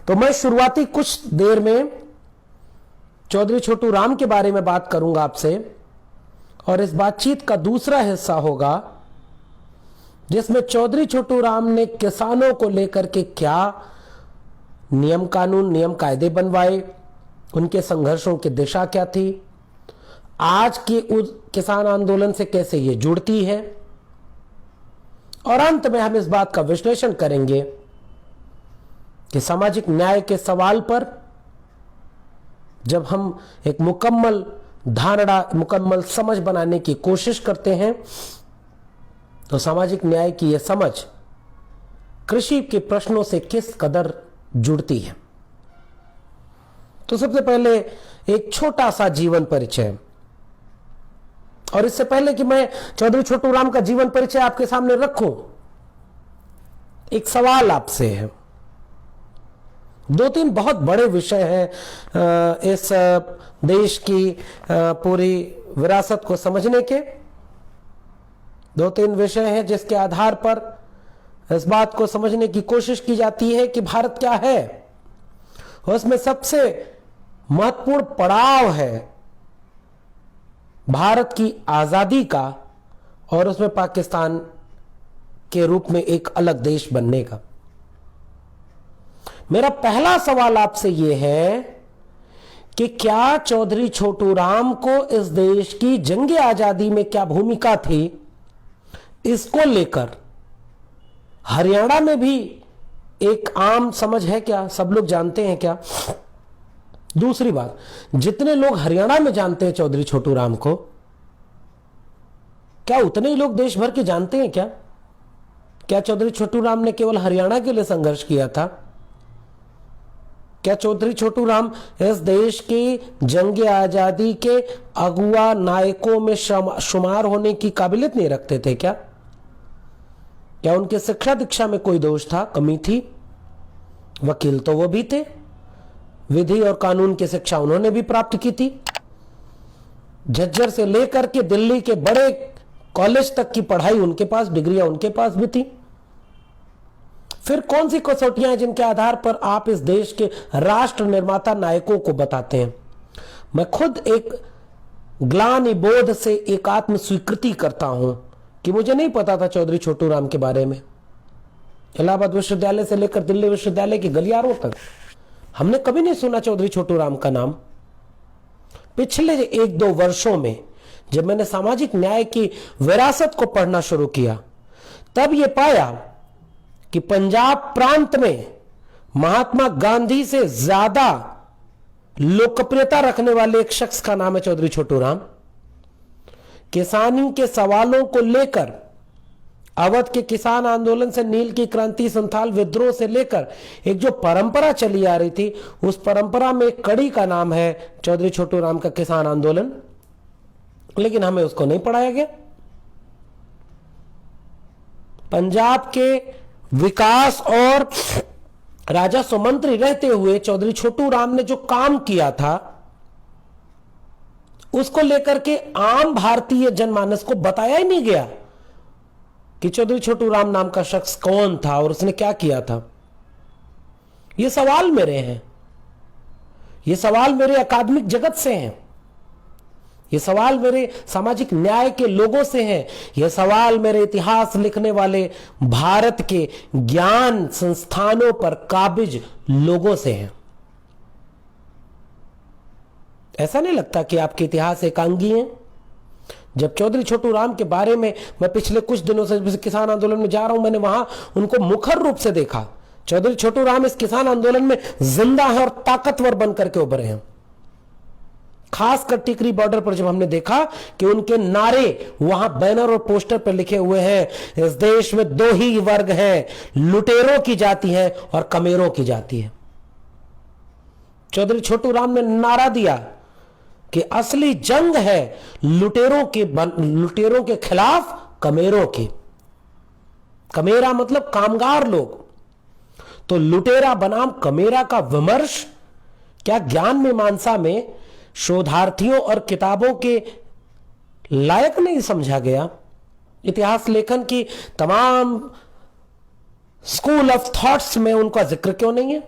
तो मैं शुरुआती कुछ देर में चौधरी छोटू राम के बारे में बात करूंगा आपसे, और इस बातचीत का दूसरा हिस्सा होगा जिसमें चौधरी छोटू राम ने किसानों को लेकर के क्या नियम कानून नियम कायदे बनवाए, उनके संघर्षों की दिशा क्या थी, आज के उस किसान आंदोलन से कैसे ये जुड़ती है, और अंत में हम इस बात का विश्लेषण करेंगे कि सामाजिक न्याय के सवाल पर जब हम एक मुकम्मल धारणा, मुकम्मल समझ बनाने की कोशिश करते हैं तो सामाजिक न्याय की यह समझ कृषि के प्रश्नों से किस कदर जुड़ती है। तो सबसे पहले एक छोटा सा जीवन परिचय, और इससे पहले कि मैं चौधरी छोटू राम का जीवन परिचय आपके सामने रखूं, एक सवाल आपसे है। दो तीन बहुत बड़े विषय हैं इस देश की पूरी विरासत को समझने के। दो तीन विषय हैं जिसके आधार पर इस बात को समझने की कोशिश की जाती है कि भारत क्या है। उसमें सबसे महत्वपूर्ण पड़ाव है भारत की आजादी का, और उसमें पाकिस्तान के रूप में एक अलग देश बनने का। मेरा पहला सवाल आपसे यह है कि क्या चौधरी छोटू राम को इस देश की जंग आजादी में क्या भूमिका थी, इसको लेकर हरियाणा में भी एक आम समझ है क्या, सब लोग जानते हैं क्या? दूसरी बात, जितने लोग हरियाणा में जानते हैं चौधरी छोटू राम को, क्या उतने ही लोग देश भर के जानते हैं क्या? क्या चौधरी छोटू राम ने केवल हरियाणा के लिए संघर्ष किया था? क्या चौधरी छोटू राम इस देश की जंग आजादी के अगुआ नायकों में शुमार होने की काबिलियत नहीं रखते थे क्या? क्या उनके शिक्षा दीक्षा में कोई दोष था, कमी थी? वकील तो वो भी थे, विधि और कानून की शिक्षा उन्होंने भी प्राप्त की थी। झज्जर से लेकर के दिल्ली के बड़े कॉलेज तक की पढ़ाई उनके पास, डिग्रियां उनके पास भी थी। फिर कौन सी कसौटियां हैं जिनके आधार पर आप इस देश के राष्ट्र निर्माता नायकों को बताते हैं? मैं खुद एक ग्लानि बोध से एक आत्म स्वीकृति करता हूं कि मुझे नहीं पता था चौधरी छोटू राम के बारे में। इलाहाबाद विश्वविद्यालय से लेकर दिल्ली विश्वविद्यालय के गलियारों तक हमने कभी नहीं सुना चौधरी छोटू राम का नाम। पिछले एक दो वर्षों में जब मैंने सामाजिक न्याय की विरासत को पढ़ना शुरू किया, तब यह पाया कि पंजाब प्रांत में महात्मा गांधी से ज्यादा लोकप्रियता रखने वाले एक शख्स का नाम है चौधरी छोटू राम। किसानी के सवालों को लेकर अवध के किसान आंदोलन से नील की क्रांति, संथाल विद्रोह से लेकर एक जो परंपरा चली आ रही थी, उस परंपरा में एक कड़ी का नाम है चौधरी छोटू राम का किसान आंदोलन, लेकिन हमें उसको नहीं पढ़ाया गया। पंजाब के विकास और राजस्व मंत्री रहते हुए चौधरी छोटू राम ने जो काम किया था, उसको लेकर के आम भारतीय जनमानस को बताया ही नहीं गया कि चौधरी छोटू राम नाम का शख्स कौन था और उसने क्या किया था। ये सवाल मेरे हैं, ये सवाल मेरे अकादमिक जगत से हैं, ये सवाल मेरे सामाजिक न्याय के लोगों से हैं, ये सवाल मेरे इतिहास लिखने वाले भारत के ज्ञान संस्थानों पर काबिज लोगों से हैं। ऐसा नहीं लगता कि आपके इतिहास एकांगी हैं? जब चौधरी छोटू राम के बारे में मैं पिछले कुछ दिनों से किसान आंदोलन में जा रहा हूं, मैंने वहां उनको मुखर रूप से देखा। चौधरी छोटू राम इस किसान आंदोलन में जिंदा है और ताकतवर बनकर के उभरे हैं। खासकर टिकरी बॉर्डर पर जब हमने देखा कि उनके नारे वहां बैनर और पोस्टर पर लिखे हुए हैं, इस देश में दो ही वर्ग हैं, लुटेरों की जाति है और कमेरों की जाति है। चौधरी छोटू राम ने नारा दिया कि असली जंग है लुटेरों के खिलाफ कमेरों की। कमेरा मतलब कामगार लोग, तो लुटेरा बनाम कमेरा का विमर्श क्या ज्ञान मीमांसा में शोधार्थियों और किताबों के लायक नहीं समझा गया? इतिहास लेखन की तमाम स्कूल ऑफ थॉट्स में उनका जिक्र क्यों नहीं है?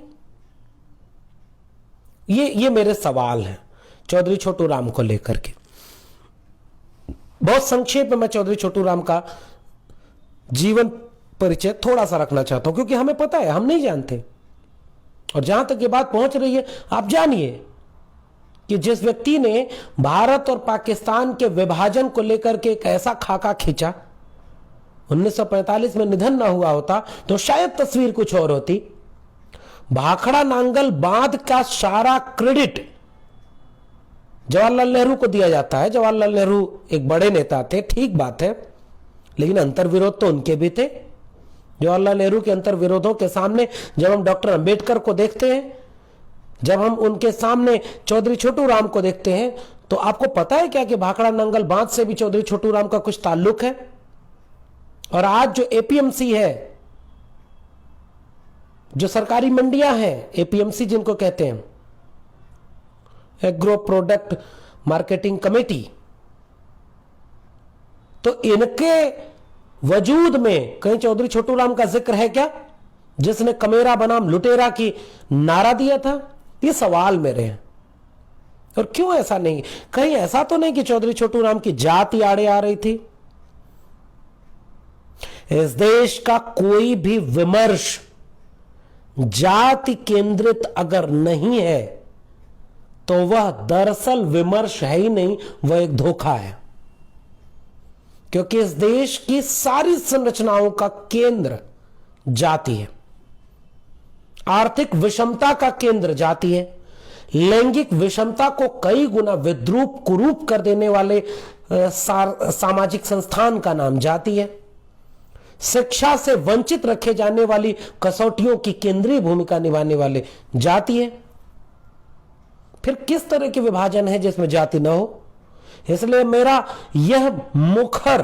ये मेरे सवाल हैं चौधरी छोटू राम को लेकर के। बहुत संक्षेप में मैं चौधरी छोटू राम का जीवन परिचय थोड़ा सा रखना चाहता हूं, क्योंकि हमें पता है, हम नहीं जानते। और जहां तक ये बात पहुंच रही है, आप जानिए कि जिस व्यक्ति ने भारत और पाकिस्तान के विभाजन को लेकर के एक ऐसा खाका खींचा, 1945 में निधन ना हुआ होता तो शायद तस्वीर कुछ और होती। भाखड़ा नांगल बांध का सारा क्रेडिट जवाहरलाल नेहरू को दिया जाता है। जवाहरलाल नेहरू एक बड़े नेता थे, ठीक बात है, लेकिन अंतर्विरोध तो उनके भी थे। जवाहरलाल नेहरू के अंतर्विरोधों के सामने जब हम डॉक्टर अंबेडकर को देखते हैं, जब हम उनके सामने चौधरी छोटू राम को देखते हैं, तो आपको पता है क्या कि भाखड़ा नांगल बांध से भी चौधरी छोटू राम का कुछ ताल्लुक है। और आज जो एपीएमसी है, जो सरकारी मंडियां हैं, एपीएमसी जिनको कहते हैं, एग्रो प्रोडक्ट मार्केटिंग कमेटी, तो इनके वजूद में कहीं चौधरी छोटू राम का जिक्र है क्या, जिसने कमेरा बनाम लुटेरा की नारा दिया था? ये सवाल मेरे हैं। और क्यों ऐसा नहीं, कहीं ऐसा तो नहीं कि चौधरी छोटू राम की जाति आड़े आ रही थी? इस देश का कोई भी विमर्श जाति केंद्रित अगर नहीं है तो वह दरअसल विमर्श है ही नहीं, वह एक धोखा है। क्योंकि इस देश की सारी संरचनाओं का केंद्र जाति है, आर्थिक विषमता का केंद्र जाति है, लैंगिक विषमता को कई गुना विद्रूप कुरूप कर देने वाले सामाजिक संस्थान का नाम जाति है, शिक्षा से वंचित रखे जाने वाली कसौटियों की केंद्रीय भूमिका निभाने वाले जाति है। फिर किस तरह के विभाजन है जिसमें जाति न हो? इसलिए मेरा यह मुखर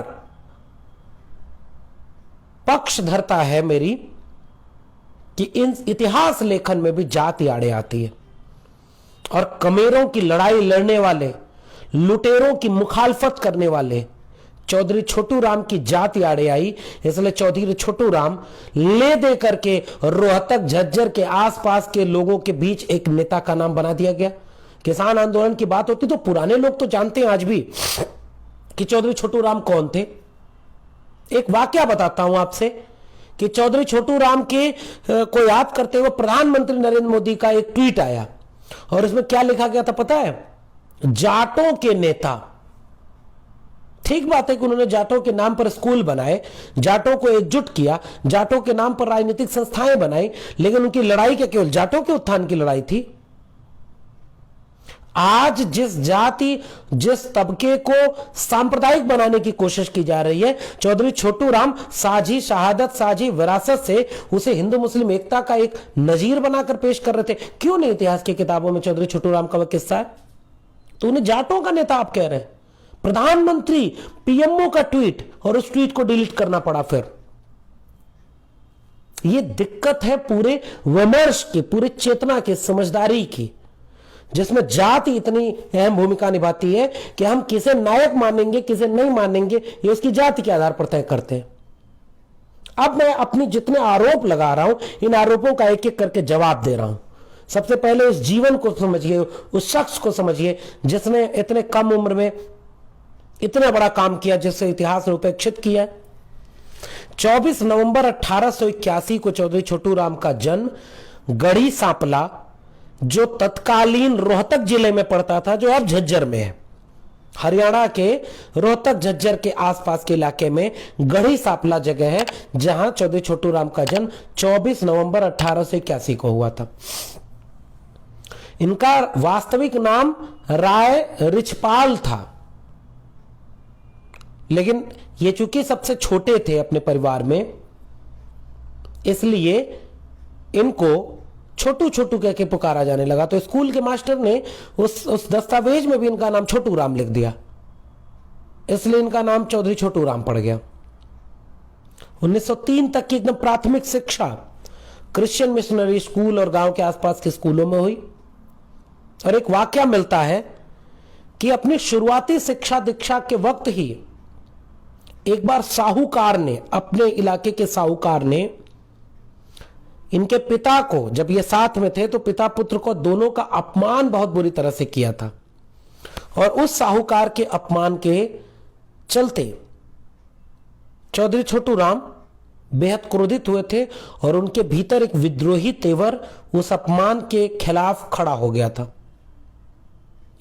पक्ष धरता है मेरी कि इन इतिहास लेखन में भी जाति आड़े आती है। और कमेरों की लड़ाई लड़ने वाले, लुटेरों की मुखालफत करने वाले चौधरी छोटू राम की जाति आड़े आई। इसलिए चौधरी छोटू राम ले दे करके रोहतक झज्जर के आसपास के लोगों के बीच एक नेता का नाम बना दिया गया। किसान आंदोलन की बात होती तो पुराने लोग तो जानते हैं आज भी कि चौधरी छोटू राम कौन थे। एक वाकया बताता हूं आपसे कि चौधरी छोटू राम के को याद करते हुए प्रधानमंत्री नरेंद्र मोदी का एक ट्वीट आया और इसमें क्या लिखा गया था पता है? जाटों के नेता। ठीक बात है कि उन्होंने जाटों के नाम पर स्कूल बनाए, जाटों को एकजुट किया, जाटों के नाम पर राजनीतिक संस्थाएं बनाई, लेकिन उनकी लड़ाई क्या केवल जाटों के उत्थान की लड़ाई थी? आज जिस जाति, जिस तबके को सांप्रदायिक बनाने की कोशिश की जा रही है, चौधरी छोटू राम साझी शहादत, साझी विरासत से उसे हिंदू मुस्लिम एकता का एक नजीर बनाकर पेश कर रहे थे। क्यों नहीं इतिहास की किताबों में चौधरी छोटू राम का वह किस्सा है? तो उन्हें जाटों का नेता आप कह रहे हैं। प्रधानमंत्री पीएमओ का ट्वीट, और उस ट्वीट को डिलीट करना पड़ा। फिर यह दिक्कत है पूरे विमर्श की, पूरे चेतना की, समझदारी की, जिसमें जाति इतनी अहम भूमिका निभाती है कि हम किसे नायक मानेंगे, किसे नहीं मानेंगे, ये उसकी जाति के आधार पर तय करते हैं। अब मैं अपनी जितने आरोप लगा रहा हूं, इन आरोपों का एक एक करके जवाब दे रहा हूं। सबसे पहले उस जीवन को समझिए, उस शख्स को समझिए जिसने इतने कम उम्र में इतना बड़ा काम किया, जिससे इतिहास ने उपेक्षित किया। 24 नवंबर 1881 को चौधरी छोटू राम का जन्म गढ़ी सांपला, जो तत्कालीन रोहतक जिले में पड़ता था, जो अब झज्जर में है, हरियाणा के रोहतक झज्जर के आसपास के इलाके में गढ़ी सांपला जगह है, जहां चौधरी छोटू राम का जन्म 24 नवंबर 1881 को हुआ था। इनका वास्तविक नाम राय रिछपाल था, लेकिन ये चूंकि सबसे छोटे थे अपने परिवार में, इसलिए इनको छोटू छोटू कह के पुकारा जाने लगा। तो स्कूल के मास्टर ने उस दस्तावेज में भी इनका नाम छोटू राम लिख दिया, इसलिए इनका नाम चौधरी छोटू राम पड़ गया। 1903 तक की एकदम प्राथमिक शिक्षा क्रिश्चियन मिशनरी स्कूल और गांव के आसपास के स्कूलों में हुई। और एक वाकया मिलता है कि अपनी शुरुआती शिक्षा दीक्षा के वक्त ही एक बार साहूकार ने, अपने इलाके के साहूकार ने इनके पिता को, जब ये साथ में थे तो पिता पुत्र को दोनों का अपमान बहुत बुरी तरह से किया था, और उस साहूकार के अपमान के चलते चौधरी छोटू राम बेहद क्रोधित हुए थे और उनके भीतर एक विद्रोही तेवर उस अपमान के खिलाफ खड़ा हो गया था।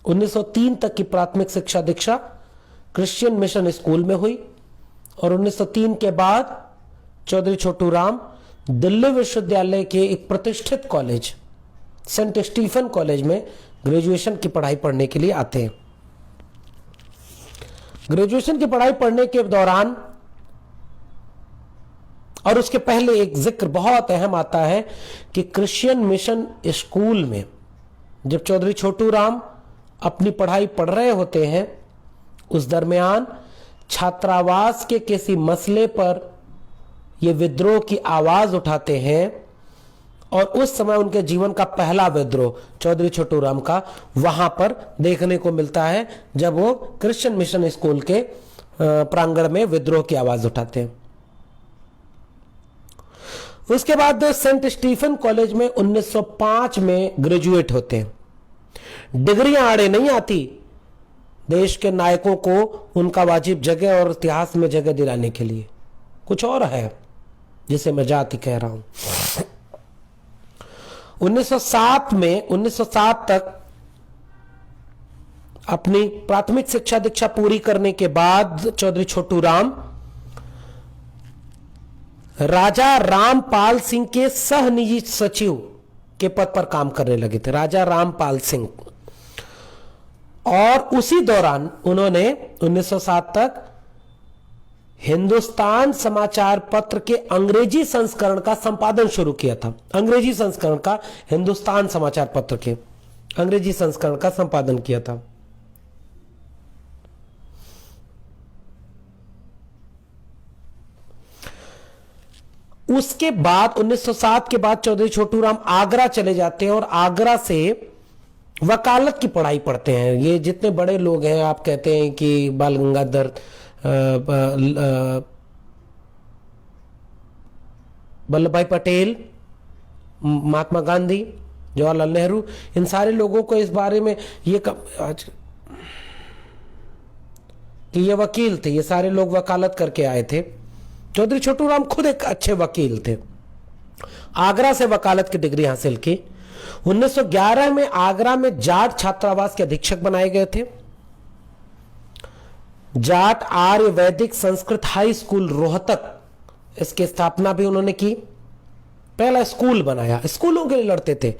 1903 तक की प्राथमिक शिक्षा दीक्षा क्रिश्चियन मिशन स्कूल में हुई और 1903 के बाद चौधरी छोटू राम दिल्ली विश्वविद्यालय के एक प्रतिष्ठित कॉलेज सेंट स्टीफन कॉलेज में ग्रेजुएशन की पढ़ाई पढ़ने के लिए आते हैं। ग्रेजुएशन की पढ़ाई पढ़ने के दौरान और उसके पहले एक जिक्र बहुत अहम आता है कि क्रिश्चियन मिशन स्कूल में जब चौधरी छोटू राम अपनी पढ़ाई पढ़ रहे होते हैं, उस दरमियान छात्रावास के किसी मसले पर ये विद्रोह की आवाज उठाते हैं और उस समय उनके जीवन का पहला विद्रोह चौधरी छोटू राम का वहां पर देखने को मिलता है, जब वो क्रिश्चियन मिशन स्कूल के प्रांगण में विद्रोह की आवाज उठाते हैं। उसके बाद सेंट स्टीफन कॉलेज में 1905 में ग्रेजुएट होते हैं। डिग्रियां आड़े नहीं आती देश के नायकों को उनका वाजिब जगह और इतिहास में जगह दिलाने के लिए, कुछ और है जिसे मैं जाति कह रहा हूं। 1907 तक अपनी प्राथमिक शिक्षा दीक्षा पूरी करने के बाद चौधरी छोटू राम राजा रामपाल सिंह के सह निजी सचिव के पद पर काम करने लगे थे, राजा रामपाल सिंह। और उसी दौरान उन्होंने 1907 तक हिंदुस्तान समाचार पत्र के अंग्रेजी संस्करण का संपादन शुरू किया था। अंग्रेजी संस्करण का, हिंदुस्तान समाचार पत्र के अंग्रेजी संस्करण का संपादन किया था। उसके बाद 1907 के बाद चौधरी छोटू राम आगरा चले जाते हैं और आगरा से वकालत की पढ़ाई पढ़ते हैं। ये जितने बड़े लोग हैं, आप कहते हैं कि बाल गंगाधर वल्लभ पटेल, महात्मा गांधी, जवाहरलाल नेहरू, इन सारे लोगों को इस बारे में ये आज कि ये वकील थे, ये सारे लोग वकालत करके आए थे। चौधरी छोटू राम खुद एक अच्छे वकील थे। आगरा से वकालत की डिग्री हासिल की। 1911 में आगरा में जाट छात्रावास के अधीक्षक बनाए गए थे। जाट आर्य वैदिक संस्कृत हाई स्कूल रोहतक, इसकी स्थापना भी उन्होंने की। पहला स्कूल बनाया, स्कूलों के लिए लड़ते थे।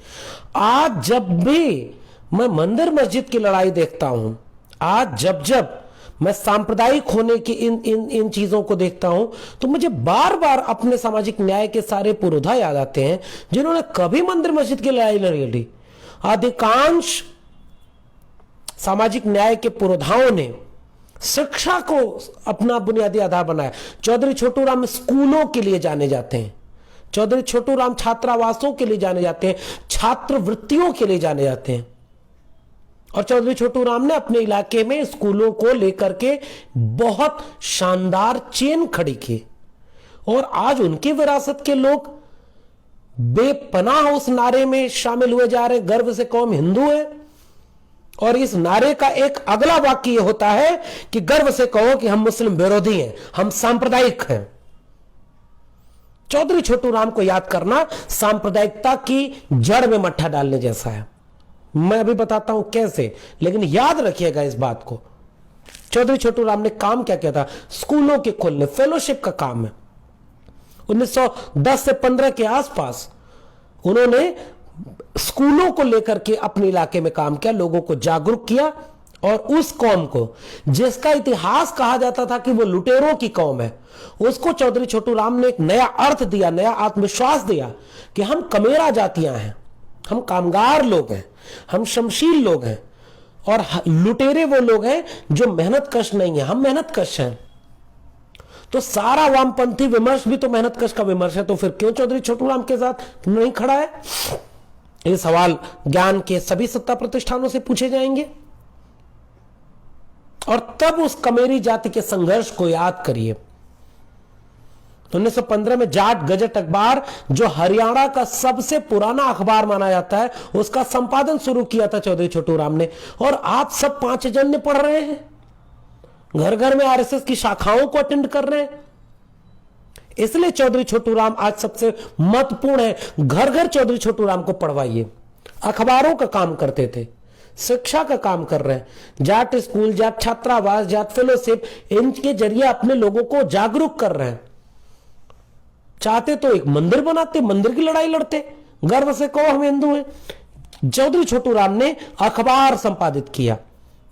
आज जब भी मैं मंदिर मस्जिद की लड़ाई देखता हूं, आज जब मैं सांप्रदायिक होने की इन चीजों को देखता हूं, तो मुझे बार बार अपने सामाजिक न्याय के सारे पुरोधा याद आते हैं जिन्होंने कभी मंदिर मस्जिद की लड़ाई नहीं लड़ी। अधिकांश सामाजिक न्याय के पुरोधाओं ने शिक्षा को अपना बुनियादी आधार बनाया। चौधरी छोटू राम स्कूलों के लिए जाने जाते हैं, चौधरी छोटू राम छात्रावासों के लिए जाने जाते हैं, छात्रवृत्तियों के लिए जाने जाते हैं। और चौधरी छोटू राम ने अपने इलाके में स्कूलों को लेकर के बहुत शानदार चेन खड़ी की और आज उनकी विरासत के लोग बेपनाह उस नारे में शामिल हुए जा रहे हैं, गर्व से कौम हिंदू है। और इस नारे का एक अगला वाक्य यह होता है कि गर्व से कहो कि हम मुस्लिम विरोधी हैं, हम सांप्रदायिक हैं। चौधरी छोटू राम को याद करना सांप्रदायिकता की जड़ में मट्ठा डालने जैसा है। मैं अभी बताता हूं कैसे, लेकिन याद रखिएगा इस बात को। चौधरी छोटू राम ने काम क्या किया था? स्कूलों के खोलने, फेलोशिप का काम है। 1910 से 15 के आसपास उन्होंने स्कूलों को लेकर के अपने इलाके में काम किया, लोगों को जागरूक किया और उस कौम को जिसका इतिहास कहा जाता था कि वो लुटेरों की कौम है, उसको चौधरी छोटू राम ने एक नया अर्थ दिया, नया आत्मविश्वास दिया कि हम कमेरा जातियां हैं, हम कामगार लोग हैं, हम शमशील लोग हैं और लुटेरे वो लोग हैं जो मेहनत कश नहीं है, हम मेहनत कश हैं। तो सारा वामपंथी विमर्श भी तो मेहनत कश का विमर्श है, तो फिर क्यों चौधरी छोटू राम के साथ नहीं खड़ा है? ये सवाल ज्ञान के सभी सत्ता प्रतिष्ठानों से पूछे जाएंगे। और तब उस कमेरी जाति के संघर्ष को याद करिए। 1915 में जाट गजट अखबार, जो हरियाणा का सबसे पुराना अखबार माना जाता है, उसका संपादन शुरू किया था चौधरी छोटू राम ने। और आप सब 5 जन पढ़ रहे हैं, घर घर में आरएसएस की शाखाओं को अटेंड कर रहे हैं। इसलिए चौधरी छोटू राम आज सबसे महत्वपूर्ण है। घर घर चौधरी छोटू राम को पढ़वाइए। अखबारों का काम करते थे, शिक्षा का काम कर रहे हैं, जाट स्कूल, जाट छात्रावास, जाट फेलोशिप, इनके जरिए अपने लोगों को जागरूक कर रहे हैं। चाहते तो एक मंदिर बनाते, मंदिर की लड़ाई लड़ते, गर्व से कहो हम हिंदू हैं। चौधरी छोटू राम ने अखबार संपादित किया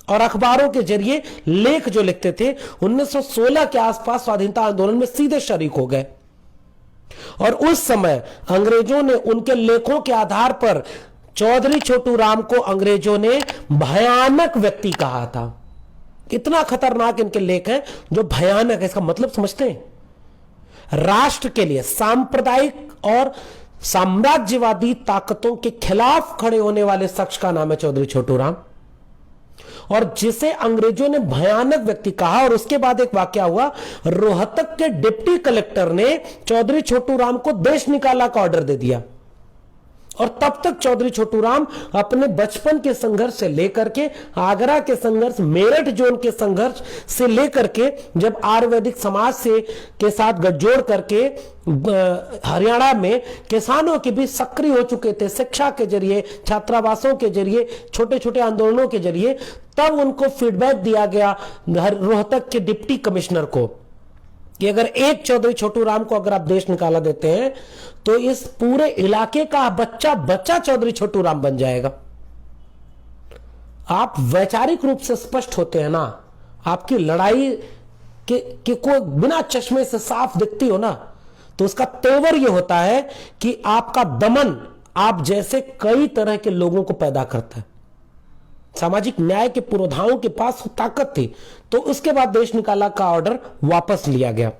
और अखबारों के जरिए लेख जो लिखते थे, 1916 के आसपास स्वाधीनता आंदोलन में सीधे शरीक हो गए। और उस समय अंग्रेजों ने उनके लेखों के आधार पर चौधरी छोटू राम को अंग्रेजों ने भयानक व्यक्ति कहा था। इतना खतरनाक इनके लेख हैं जो भयानक है। इसका मतलब समझते हैं? राष्ट्र के लिए, सांप्रदायिक और साम्राज्यवादी ताकतों के खिलाफ खड़े होने वाले शख्स का नाम है चौधरी छोटू राम, और जिसे अंग्रेजों ने भयानक व्यक्ति कहा। और उसके बाद एक वाकया हुआ, रोहतक के डिप्टी कलेक्टर ने चौधरी छोटू राम को देश निकाला का ऑर्डर दे दिया। और तब तक चौधरी छोटू राम अपने बचपन के संघर्ष से लेकर के, आगरा के संघर्ष, मेरठ जोन के संघर्ष से लेकर के, जब आयुर्वेदिक समाज से के साथ गठजोड़ करके हरियाणा में किसानों के भी सक्रिय हो चुके थे, शिक्षा के जरिए, छात्रावासों के जरिए, छोटे छोटे आंदोलनों के जरिए। तब उनको फीडबैक दिया गया रोहतक के डिप्टी कमिश्नर को कि अगर एक चौधरी छोटू राम को अगर आप देश निकाला देते हैं तो इस पूरे इलाके का बच्चा बच्चा चौधरी छोटू राम बन जाएगा। आप वैचारिक रूप से स्पष्ट होते हैं ना, आपकी लड़ाई के को बिना चश्मे से साफ दिखती हो ना, तो उसका तेवर यह होता है कि आपका दमन आप जैसे कई तरह के लोगों को पैदा करता है। सामाजिक न्याय के पुरोधाओं के पास ताकत थी। तो उसके बाद देश निकाला का ऑर्डर वापस लिया गया।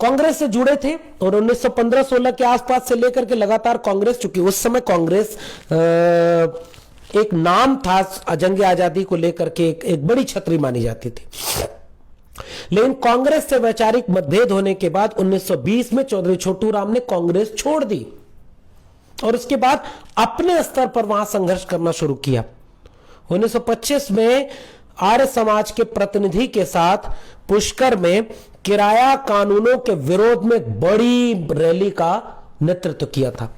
कांग्रेस से जुड़े थे और 1915-16 के आसपास से लेकर के लगातार कांग्रेस, चूंकि उस समय कांग्रेस एक नाम था जंग आजादी को लेकर के, एक बड़ी छतरी मानी जाती थी। लेकिन कांग्रेस से वैचारिक मतभेद होने के बाद 1920 में चौधरी छोटू राम ने कांग्रेस छोड़ दी और उसके बाद अपने स्तर पर वहां संघर्ष करना शुरू किया। 1925 में आर्य समाज के प्रतिनिधि के साथ पुष्कर में किराया कानूनों के विरोध में एक बड़ी रैली का नेतृत्व किया था।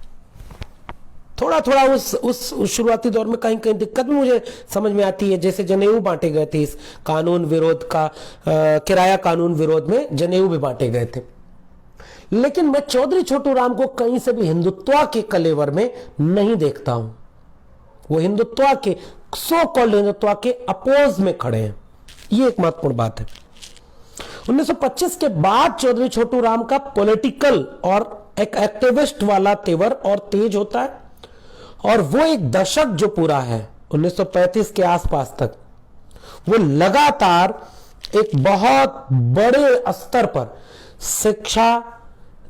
थोड़ा थोड़ा उस शुरुआती दौर में कहीं कहीं दिक्कत भी मुझे समझ में आती है, जैसे जनेऊ बांटे गए थे इस कानून विरोध का, किराया कानून विरोध में जनेऊ भी बांटे गए थे। लेकिन मैं चौधरी छोटू राम को कहीं से भी हिंदुत्व के कलेवर में नहीं देखता हूं। वो हिंदुत्व के, सो कॉल्ड हिंदुत्व के अपोज में खड़े हैं। ये एक महत्वपूर्ण बात है। 1925 के बाद चौधरी छोटू राम का पॉलिटिकल और एक एक्टिविस्ट वाला तेवर और तेज होता है, और वो एक दशक जो पूरा है 1935 के आसपास तक, वो लगातार एक बहुत बड़े स्तर पर शिक्षा,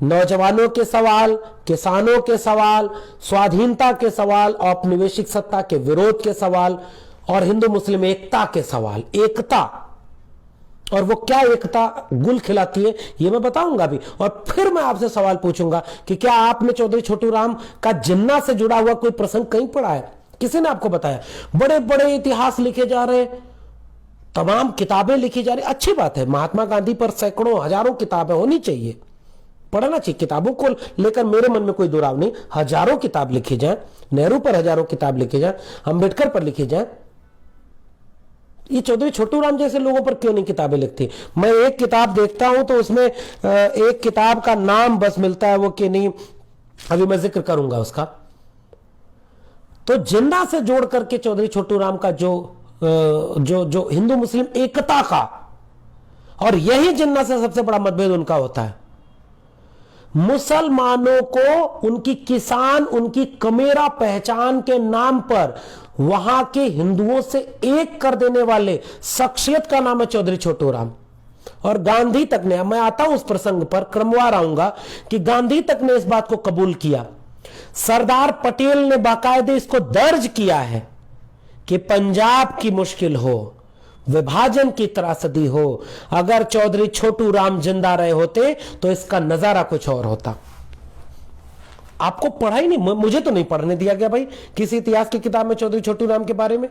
नौजवानों के सवाल, किसानों के सवाल, स्वाधीनता के सवाल, औपनिवेशिक सत्ता के विरोध के सवाल और हिंदू मुस्लिम एकता के सवाल, एकता, और वो क्या एकता गुल खिलाती है ये मैं बताऊंगा भी। और फिर मैं आपसे सवाल पूछूंगा कि क्या आपने चौधरी छोटू राम का जिन्ना से जुड़ा हुआ कोई प्रसंग कहीं पढ़ा है? किसी ने आपको बताया? बड़े बड़े इतिहास लिखे जा रहे, तमाम किताबें लिखी जा रही, अच्छी बात है। महात्मा गांधी पर सैकड़ों हजारों किताबें होनी चाहिए, पढ़ना चाहिए। किताबों को लेकर मेरे मन में कोई दुराव नहीं, हजारों किताब लिखी जाए, नेहरू पर हजारों किताब लिखी जाए, अंबेडकर पर लिखी जाए। ये चौधरी छोटू राम जैसे लोगों पर क्यों नहीं किताबें लिखती? मैं एक किताब देखता हूं तो उसमें एक किताब का नाम बस मिलता है, वो कि नहीं, अभी मैं जिक्र करूंगा उसका। तो जिन्ना से जोड़ करके चौधरी छोटू राम का जो हिंदू मुस्लिम एकता का, और यही जिन्ना से सबसे बड़ा मतभेद उनका होता है। मुसलमानों को उनकी किसान, उनकी कमेरा पहचान के नाम पर वहां के हिंदुओं से एक कर देने वाले शख्सियत का नाम है चौधरी छोटू राम। और गांधी तक ने, मैं आता हूं उस प्रसंग पर, क्रमवार आऊंगा, कि गांधी तक ने इस बात को कबूल किया। सरदार पटेल ने बाकायदे इसको दर्ज किया है कि पंजाब की मुश्किल हो, विभाजन की त्रासदी हो। अगर चौधरी छोटू राम जिंदा रहे होते तो इसका नजारा कुछ और होता। आपको पढ़ा ही नहीं, मुझे तो नहीं पढ़ने दिया गया भाई किसी इतिहास की किताब में चौधरी छोटू राम के बारे में।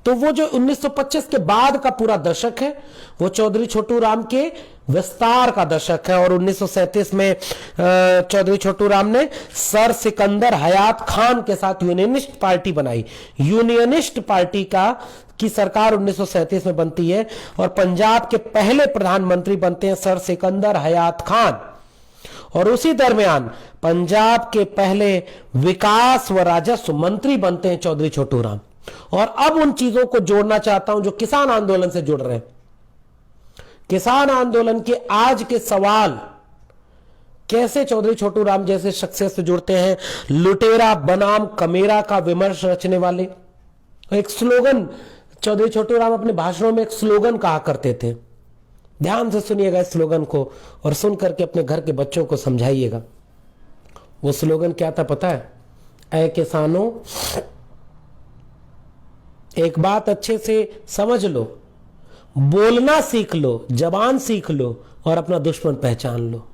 तो वो जो 1925 के बाद का पूरा दशक है वो चौधरी छोटू राम के विस्तार का दशक है। और 1937 में चौधरी छोटू राम ने सर सिकंदर हयात खान के साथ यूनियनिस्ट पार्टी बनाई। यूनियनिस्ट पार्टी की सरकार 1937 में बनती है और पंजाब के पहले प्रधानमंत्री बनते हैं सर सिकंदर हयात खान। और उसी दरमियान पंजाब के पहले विकास व राजस्व मंत्री बनते हैं चौधरी छोटू राम। और अब उन चीजों को जोड़ना चाहता हूं जो किसान आंदोलन से जुड़ रहे हैं। किसान आंदोलन के आज के सवाल कैसे चौधरी छोटू राम जैसे शख्सियत से जुड़ते हैं। लुटेरा बनाम कमेरा का विमर्श रचने वाले एक स्लोगन, चौधरी छोटू राम अपने भाषणों में एक स्लोगन कहा करते थे। ध्यान से सुनिएगा इस स्लोगन को और सुन करके अपने घर के बच्चों को समझाइएगा। वो स्लोगन क्या था पता है? ऐ किसानों, एक बात अच्छे से समझ लो, बोलना सीख लो, जबान सीख लो और अपना दुश्मन पहचान लो।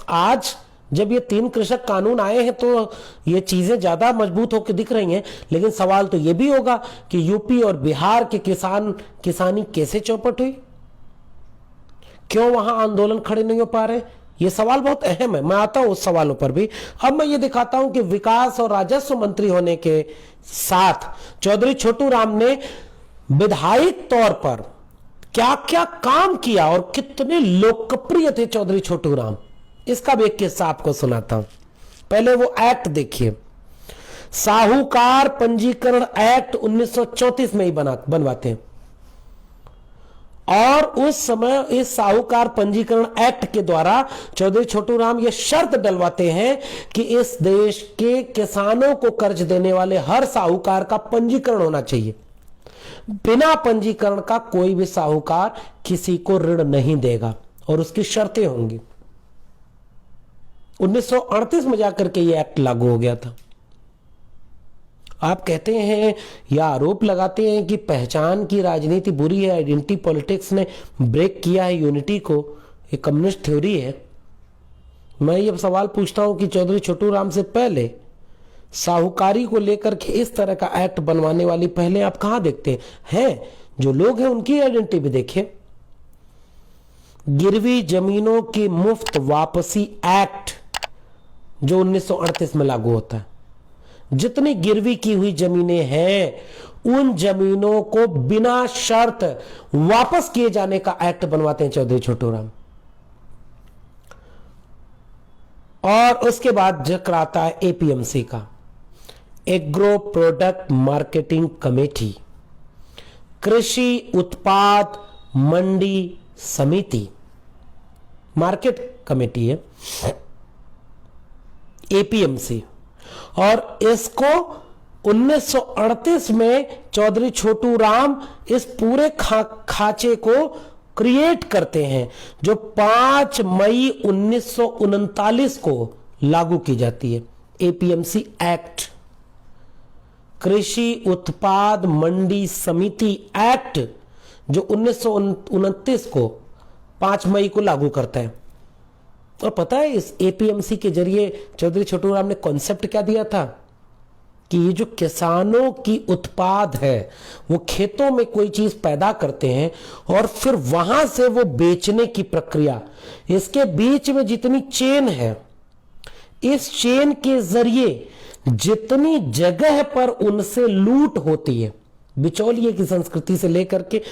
आज जब ये 3 कृषक कानून आए हैं तो ये चीजें ज्यादा मजबूत होकर दिख रही हैं, लेकिन सवाल तो ये भी होगा कि यूपी और बिहार के किसानी कैसे चौपट हुई, क्यों वहां आंदोलन खड़े नहीं हो पा रहे। ये सवाल बहुत अहम है, मैं आता हूं उस सवालों पर भी। अब मैं ये दिखाता हूं कि विकास और राजस्व मंत्री होने के साथ चौधरी छोटू राम ने विधायक तौर पर क्या क्या काम किया और कितने लोकप्रिय थे चौधरी छोटू राम। इसका भी एक किस्सा आपको सुनाता हूं। पहले वो एक्ट देखिए, साहूकार पंजीकरण एक्ट 1934 में ही बनवाते हैं। और उस समय इस साहूकार पंजीकरण एक्ट के द्वारा चौधरी छोटू राम ये शर्त डलवाते हैं कि इस देश के किसानों को कर्ज देने वाले हर साहूकार का पंजीकरण होना चाहिए। बिना पंजीकरण का कोई भी साहूकार किसी को ऋण नहीं देगा और उसकी शर्तें होंगी। 1938 में जाकर के ये एक्ट लागू हो गया था। आप कहते हैं या आरोप लगाते हैं कि पहचान की राजनीति बुरी है, आइडेंटिटी पॉलिटिक्स ने ब्रेक किया है यूनिटी को, ये कम्युनिस्ट थ्योरी है। मैं ये सवाल पूछता हूं कि चौधरी छोटू राम से पहले साहूकारी को लेकर के इस तरह का एक्ट बनवाने वाली पहले आप कहां देखते हैं? जो लोग हैं उनकी आइडेंटिटी भी देखिए। गिरवी जमीनों की मुफ्त वापसी एक्ट जो 1938 में लागू होता है। जितनी गिरवी की हुई जमीनें हैं उन जमीनों को बिना शर्त वापस किए जाने का एक्ट बनवाते हैं चौधरी छोटू राम। और उसके बाद जिक्र आता है एपीएमसी का, एग्रो प्रोडक्ट मार्केटिंग कमेटी, कृषि उत्पाद मंडी समिति, मार्केट कमेटी है एपीएमसी। और इसको 1938 में चौधरी छोटू राम इस पूरे खांचे को क्रिएट करते हैं जो 5 मई 1939 को लागू की जाती है। एपीएमसी एक्ट, कृषि उत्पाद मंडी समिति एक्ट जो 1929 को 5 मई को लागू करता है। और पता है इस एपीएमसी के जरिए चौधरी छोटू राम ने कॉन्सेप्ट क्या दिया था कि ये जो किसानों की उत्पाद है वो खेतों में कोई चीज पैदा करते हैं और फिर वहां से वो बेचने की प्रक्रिया, इसके बीच में जितनी चेन है, इस चेन के जरिए जितनी जगह पर उनसे लूट होती है, बिचौलिए की संस्कृति से लेकर के,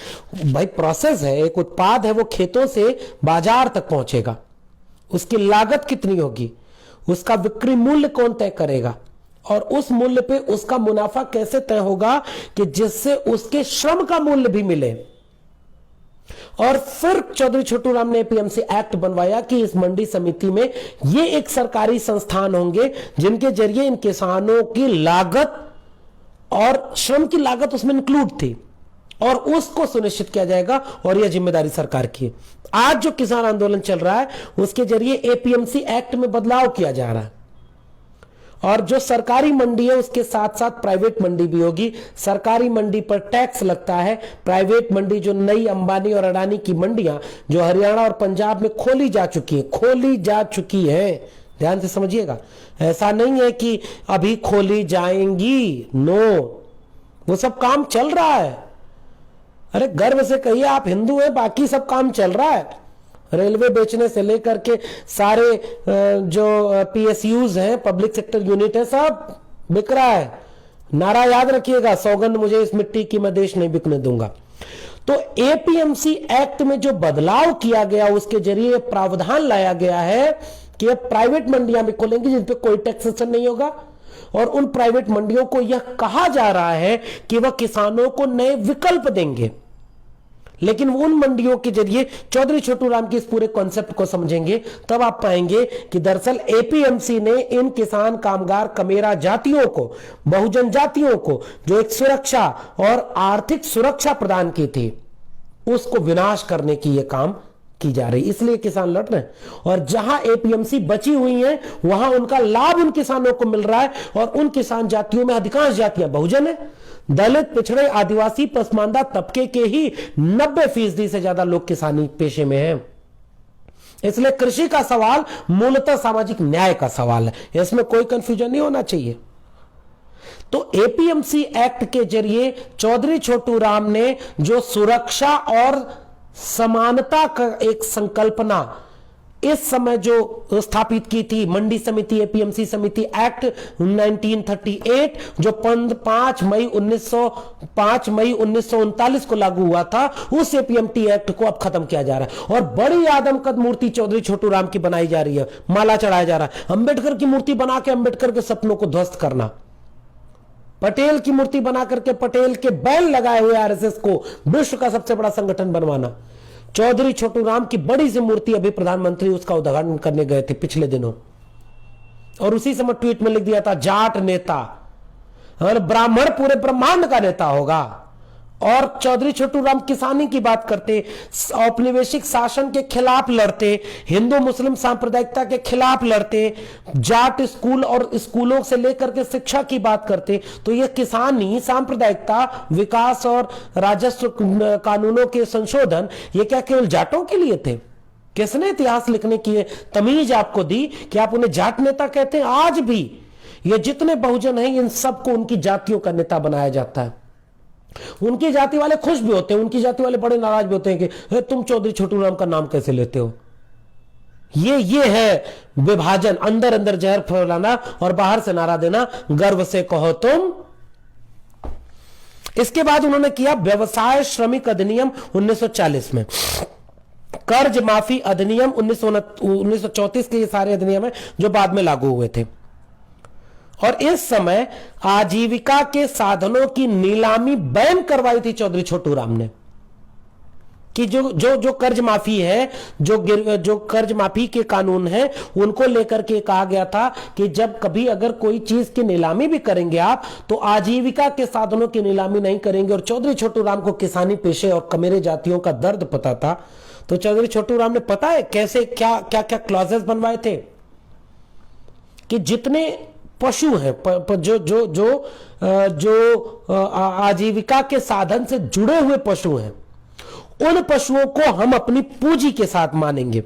भाई प्रोसेस है, एक उत्पाद है वो खेतों से बाजार तक पहुंचेगा, उसकी लागत कितनी होगी, उसका बिक्री मूल्य कौन तय करेगा और उस मूल्य पे उसका मुनाफा कैसे तय होगा कि जिससे उसके श्रम का मूल्य भी मिले। और फिर चौधरी छोटू राम ने एपीएमसी एक्ट बनवाया कि इस मंडी समिति में ये एक सरकारी संस्थान होंगे जिनके जरिए इन किसानों की लागत और श्रम की लागत उसमें इंक्लूड थी और उसको सुनिश्चित किया जाएगा और यह जिम्मेदारी सरकार की है। आज जो किसान आंदोलन चल रहा है उसके जरिए एपीएमसी एक्ट में बदलाव किया जा रहा है और जो सरकारी मंडी है उसके साथ साथ प्राइवेट मंडी भी होगी। सरकारी मंडी पर टैक्स लगता है, प्राइवेट मंडी जो नई अंबानी और अडानी की मंडियां जो हरियाणा और पंजाब में खोली जा चुकी है, ध्यान से समझिएगा। ऐसा नहीं है कि अभी खोली जाएंगी, नो, वो सब काम चल रहा है। अरे गर्व से कहिए आप हिंदू हैं, बाकी सब काम चल रहा है। रेलवे बेचने से लेकर के सारे जो पीएसयूज हैं, पब्लिक सेक्टर यूनिट है, सब बिक रहा है। नारा याद रखिएगा, सौगंध मुझे इस मिट्टी की, मैं देश नहीं बिकने दूंगा। तो एपीएमसी एक्ट में जो बदलाव किया गया उसके जरिए प्रावधान लाया गया है कि अब प्राइवेट मंडियां भी खोलेंगी जिन पे कोई टैक्सेशन नहीं होगा, और उन प्राइवेट मंडियों को यह कहा जा रहा है कि वह किसानों को नए विकल्प देंगे। लेकिन उन मंडियों के जरिए चौधरी छोटू राम के इस पूरे कॉन्सेप्ट को समझेंगे तब आप पाएंगे कि दरअसल एपीएमसी ने इन किसान, कामगार, कमेरा जातियों को, बहुजन जातियों को जो एक सुरक्षा और आर्थिक सुरक्षा प्रदान की थी, उसको विनाश करने की यह काम की जा रही, इसलिए किसान लड़ रहे हैं। और जहां एपीएमसी बची हुई है वहां उनका लाभ उन किसानों को मिल रहा है, और उन किसान जातियों में अधिकांश जातियां बहुजन है। दलित, पिछड़े, आदिवासी, पसमानदा तबके के ही 90% से ज्यादा लोग किसानी पेशे में हैं। इसलिए कृषि का सवाल मूलतः सामाजिक न्याय का सवाल है, इसमें कोई कंफ्यूजन नहीं होना चाहिए। तो एपीएमसी एक्ट के जरिए चौधरी छोटू राम ने जो सुरक्षा और समानता का एक संकल्पना इस समय जो स्थापित की थी, मंडी समिति, एपीएमसी समिति एक्ट 1938 जो 5 मई 1939 को लागू हुआ था, उस एपीएमटी एक्ट को अब खत्म किया जा रहा है। और बड़ी आदमकद मूर्ति चौधरी छोटू राम की बनाई जा रही है, माला चढ़ाया जा रहा है। अंबेडकर की मूर्ति बना के अंबेडकर के सपनों को ध्वस्त करना, पटेल की मूर्ति बना करके पटेल के बैल लगाए हुए आरएसएस को विश्व का सबसे बड़ा संगठन बनवाना। चौधरी छोटू राम की बड़ी सी मूर्ति, अभी प्रधानमंत्री उसका उद्घाटन करने गए थे पिछले दिनों, और उसी समय ट्वीट में लिख दिया था जाट नेता और ब्राह्मण पूरे ब्रह्मांड का नेता होगा। और चौधरी छोटू राम किसानी की बात करते, औपनिवेशिक शासन के खिलाफ लड़ते, हिंदू मुस्लिम सांप्रदायिकता के खिलाफ लड़ते, जाट स्कूल और स्कूलों से लेकर के शिक्षा की बात करते। तो यह किसानी, सांप्रदायिकता, विकास और राजस्व कानूनों के संशोधन, ये क्या केवल जाटों के लिए थे? किसने इतिहास लिखने की तमीज आपको दी कि आप उन्हें जाट नेता कहते हैं? आज भी ये जितने बहुजन हैं, इन सबको उनकी जातियों का नेता बनाया जाता है। उनकी जाति वाले खुश भी होते हैं, उनकी जाति वाले बड़े नाराज भी होते हैं कि तुम चौधरी छोटू राम का नाम कैसे लेते हो। ये है विभाजन, अंदर अंदर जहर फैलाना और बाहर से नारा देना, गर्व से कहो तुम। इसके बाद उन्होंने किया व्यवसाय श्रमिक अधिनियम 1940 में, कर्ज माफी अधिनियम 1934 के, ये सारे अधिनियम है जो बाद में लागू हुए थे। और इस समय आजीविका के साधनों की नीलामी बैन करवाई थी चौधरी छोटू राम ने, कि जो कर्ज माफी है, जो कर्ज माफी के कानून है, उनको लेकर के कहा गया था कि जब कभी अगर कोई चीज की नीलामी भी करेंगे आप, तो आजीविका के साधनों की नीलामी नहीं करेंगे। और चौधरी छोटू राम को किसानी पेशे और कमेरे जातियों का दर्द पता था, तो चौधरी छोटू राम ने पता है कैसे क्या क्या क्या क्लॉजेस बनवाए थे कि जितने पशु हैं, जो आजीविका के साधन से जुड़े हुए पशु हैं, उन पशुओं को हम अपनी पूंजी के साथ मानेंगे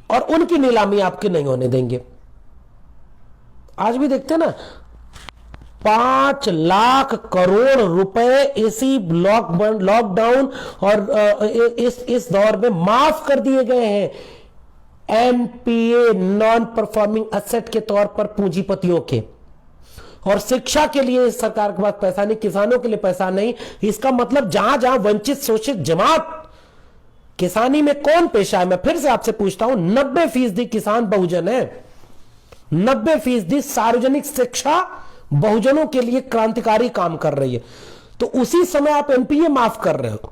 और उनकी नीलामी आपके नहीं होने देंगे। आज भी देखते हैं ना, 5 लाख करोड़ रुपए इसी लॉकडाउन और इस दौर में माफ कर दिए गए हैं एनपीए, नॉन परफॉर्मिंग एसेट के तौर पर पूंजीपतियों के। और शिक्षा के लिए सरकार के पास पैसा नहीं, किसानों के लिए पैसा नहीं। इसका मतलब जहां जहां वंचित शोषित जमात, किसानी में कौन पेशा है? मैं फिर से आपसे पूछता हूं, 90% किसान बहुजन है, 90% सार्वजनिक शिक्षा बहुजनों के लिए क्रांतिकारी काम कर रही है। तो उसी समय आप एनपीए माफ कर रहे हो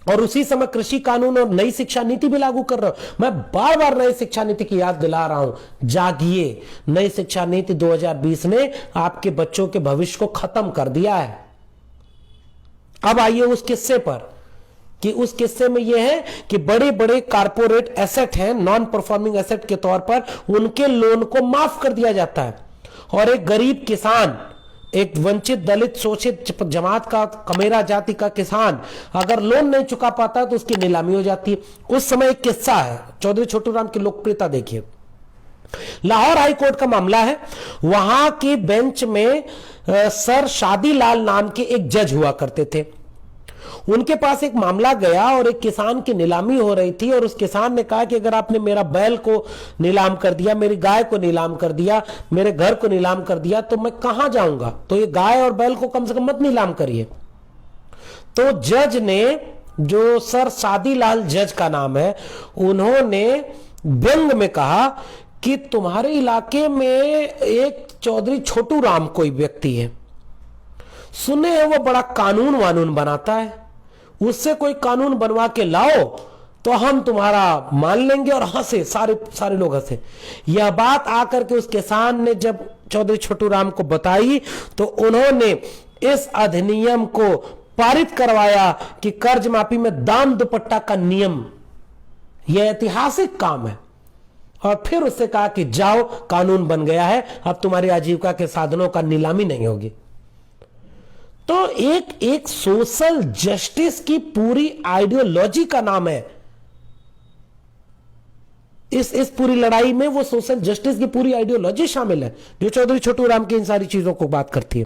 और उसी समय कृषि कानून और नई शिक्षा नीति भी लागू कर रहे हो। मैं बार बार नई शिक्षा नीति की याद दिला रहा हूं, जागिए। नई शिक्षा नीति 2020 ने आपके बच्चों के भविष्य को खत्म कर दिया है। अब आइए उस किस्से पर कि उस किस्से में यह है कि बड़े बड़े कारपोरेट एसेट हैं, नॉन परफॉर्मिंग एसेट के तौर पर, उनके लोन को माफ कर दिया जाता है और एक गरीब किसान, एक वंचित दलित शोषित जमात का, कमेरा जाति का किसान अगर लोन नहीं चुका पाता तो उसकी नीलामी हो जाती है। उस समय एक किस्सा है, चौधरी छोटू राम की लोकप्रियता देखिए। लाहौर हाई कोर्ट का मामला है। वहां की बेंच में सर शादीलाल नाम के एक जज हुआ करते थे। उनके पास एक मामला गया और एक किसान की नीलामी हो रही थी और उस किसान ने कहा कि अगर आपने मेरा बैल को नीलाम कर दिया, मेरी गाय को नीलाम कर दिया, मेरे घर को नीलाम कर दिया तो मैं कहां जाऊंगा, तो ये गाय और बैल को कम से कम मत नीलाम करिए। तो जज ने, जो सर शादीलाल जज का नाम है, उन्होंने व्यंग में कहा कि तुम्हारे इलाके में एक चौधरी छोटू राम कोई व्यक्ति है, सुने हैं वो बड़ा कानून वानून बनाता है, उससे कोई कानून बनवा के लाओ तो हम तुम्हारा मान लेंगे। और हंसे, सारे लोग हंसे। यह बात आकर के उस किसान ने जब चौधरी छोटू राम को बताई तो उन्होंने इस अधिनियम को पारित करवाया कि कर्ज माफी में दाम दुपट्टा का नियम, यह ऐतिहासिक काम है। और फिर उससे कहा कि जाओ, कानून बन गया है, अब तुम्हारी आजीविका के साधनों का नीलामी नहीं होगी। तो एक सोशल जस्टिस की पूरी आइडियोलॉजी का नाम है। इस पूरी लड़ाई में वो सोशल जस्टिस की पूरी आइडियोलॉजी शामिल है जो चौधरी छोटू राम की इन सारी चीजों को बात करती है।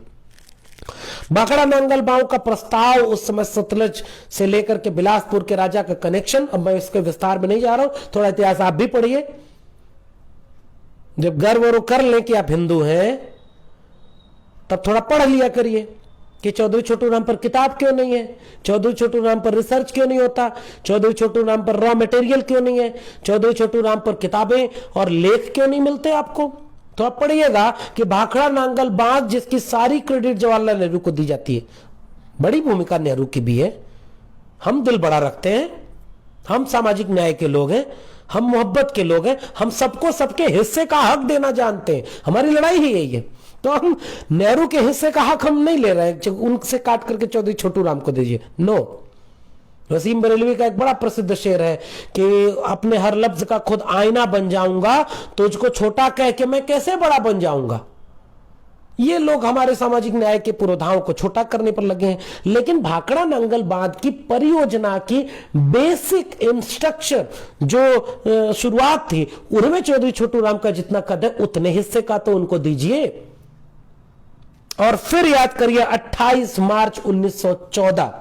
भाखड़ा नांगल बांव का प्रस्ताव, उस समय सतलज से लेकर के बिलासपुर के राजा का कनेक्शन, अब मैं इसके विस्तार में नहीं जा रहा हूं, थोड़ा इतिहास आप भी पढ़िए। जब गर्व कर लें कि आप हिंदू हैं तब थोड़ा पढ़ लिया करिए कि चौधरी छोटू राम पर किताब क्यों नहीं है, चौधरी छोटू राम पर रिसर्च क्यों नहीं होता, चौधरी छोटू राम पर रॉ मटेरियल क्यों नहीं है, चौधरी छोटू राम पर किताबें और लेख क्यों नहीं मिलते आपको। तो आप पढ़िएगा कि भाखड़ा नांगल बांध, जिसकी सारी क्रेडिट जवाहरलाल नेहरू को दी जाती है, बड़ी भूमिका नेहरू की भी है। हम दिल बड़ा रखते हैं, हम सामाजिक न्याय के लोग हैं, हम मोहब्बत के लोग हैं, हम सबको सबके हिस्से का हक देना जानते हैं, हमारी लड़ाई ही यही है। तो हम नेहरू के हिस्से का हक हम नहीं ले रहे हैं, उनसे काट करके चौधरी छोटू राम को दीजिए, नो। वसीम बरेलवी का एक बड़ा प्रसिद्ध शेर है कि अपने हर लफ्ज का खुद आईना बन जाऊंगा, तुझको छोटा कह के मैं कैसे बड़ा बन जाऊंगा। ये लोग हमारे सामाजिक न्याय के पुरोधाओं को छोटा करने पर लगे हैं। लेकिन भाखड़ा नांगल बांध की परियोजना की बेसिक इंस्ट्रक्चर जो शुरुआत थी, उनमें चौधरी छोटू राम का जितना कद है उतने हिस्से का तो उनको दीजिए। और फिर याद करिए 28 मार्च 1914,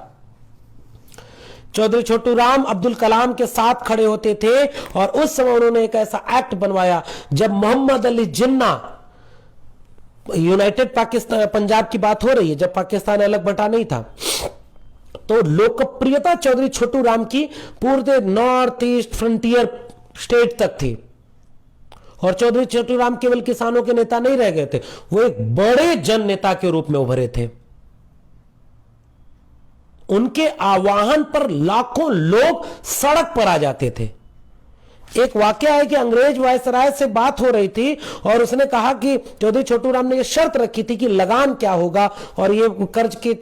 चौधरी छोटू राम अब्दुल कलाम के साथ खड़े होते थे और उस समय उन्होंने एक ऐसा एक्ट बनवाया जब मोहम्मद अली जिन्ना, यूनाइटेड पाकिस्तान पंजाब की बात हो रही है, जब पाकिस्तान अलग बटा नहीं था, तो लोकप्रियता चौधरी छोटू राम की पूरे नॉर्थ ईस्ट फ्रंटियर स्टेट तक थी। और चौधरी छोटू राम केवल किसानों के नेता नहीं रह गए थे, वो एक बड़े जन नेता के रूप में उभरे थे। उनके आह्वान पर लाखों लोग सड़क पर आ जाते थे। एक वाकया है कि अंग्रेज वायसराय से बात हो रही थी और उसने कहा कि चौधरी छोटू राम ने यह शर्त रखी थी कि लगान क्या होगा और ये कर्ज की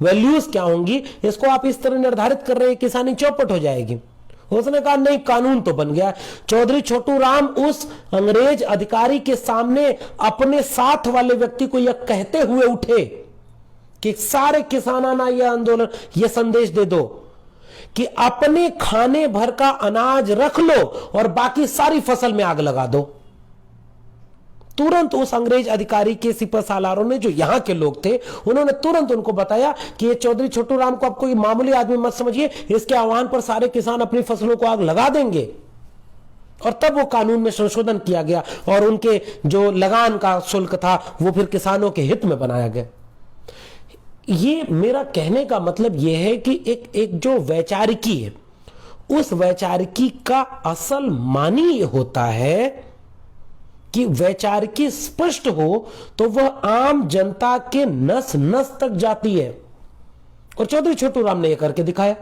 वैल्यूज क्या होंगी, इसको आप इस तरह निर्धारित कर रहे हैं, किसानी चौपट हो जाएगी। उसने कहा नहीं, कानून तो बन गया। चौधरी छोटू राम उस अंग्रेज अधिकारी के सामने अपने साथ वाले व्यक्ति को यह कहते हुए उठे कि सारे किसानाना यह आंदोलन, यह संदेश दे दो कि अपने खाने भर का अनाज रख लो और बाकी सारी फसल में आग लगा दो। तुरंत उस अंग्रेज अधिकारी के सिपह सालारों ने, जो यहां के लोग थे, उन्होंने तुरंत उनको बताया कि ये चौधरी छोटू राम को आप कोई मामूली आदमी मत समझिए, इसके आह्वान पर सारे किसान अपनी फसलों को आग लगा देंगे। और तब वो कानून में संशोधन किया गया और उनके जो लगान का शुल्क था वो फिर किसानों के हित में बनाया गया। ये मेरा कहने का मतलब यह है कि एक जो वैचारिकी है, उस वैचारिकी का असल मानी होता है कि वैचारिकी स्पष्ट हो तो वह आम जनता के नस नस तक जाती है। और चौधरी छोटू राम ने यह करके दिखाया।